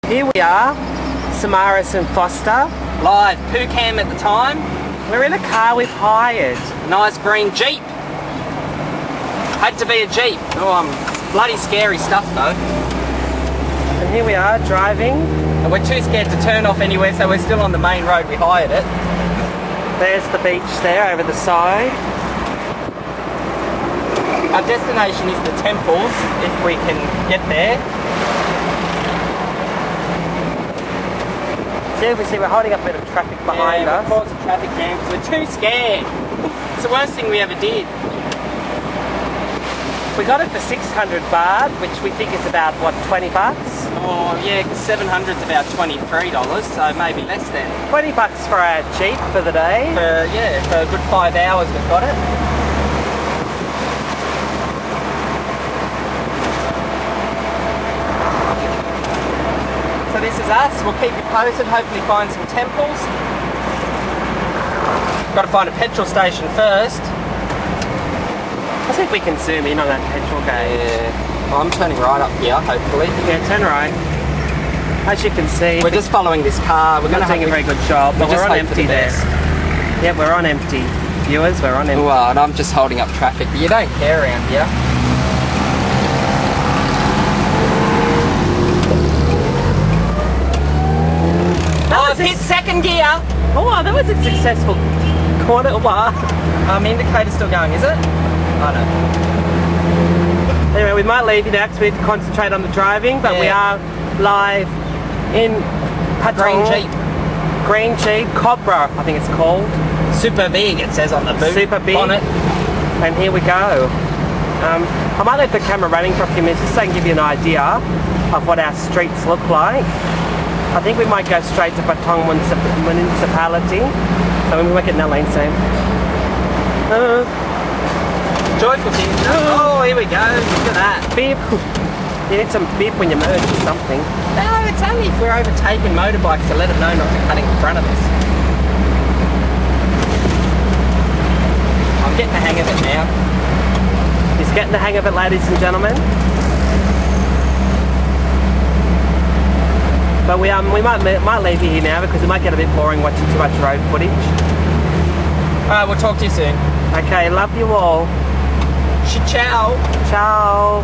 Here we are, Samaras and Foster. Live, poo cam at the time. We're in a car we've hired. Nice green Jeep. Had to be a Jeep. Oh, bloody scary stuff though. And here we are driving. And we're too scared to turn off anywhere, so we're still on the main road. We hired it. There's the beach there over the side. Our destination is the temples, if we can get there. See, we're holding up a bit of traffic behind us. We're causing traffic jams. We're too scared. It's the worst thing we ever did. We got it for 600 baht, which we think is about, what, 20 bucks? Oh yeah, 700's about $23, so maybe less than. 20 bucks for our Jeep for the day. For a good 5 hours we've got it. So this is us. We'll keep you posted, hopefully find some temples. Got to find a petrol station first. I think we can zoom in on that petrol gauge. Yeah. Well, I'm turning right up here, hopefully. Yeah, turn right. As you can see, We're just following this car. We're not doing a very good job, but we're on empty there. Yeah, we're on empty. Viewers, we're on empty. Well, and I'm just holding up traffic, but you don't care around here. Oh, I've hit second gear. Oh, that was a successful corner bar. Indicator's still going, is it? I don't know. Anyway, we might leave you now because we need to concentrate on the driving, but we are live in Green Jeep. Green Jeep, Cobra, I think it's called. Super big, it says on the boot. Super big. Bonnet. And here we go. I might let the camera running for a few minutes just so I can give you an idea of what our streets look like. I think we might go straight to Pt.1 municipality. So we might get in that lane soon. Joyful thing. Oh, here we go. Look at that. Beep. You need some beep when you merge or something. No, it's only if we're overtaking motorbikes to let them know not to cut in front of us. I'm getting the hang of it now. He's getting the hang of it, ladies and gentlemen. But we might leave you here now because it might get a bit boring watching too much road footage. Alright, we'll talk to you soon. Okay, love you all. Ciao. Ciao.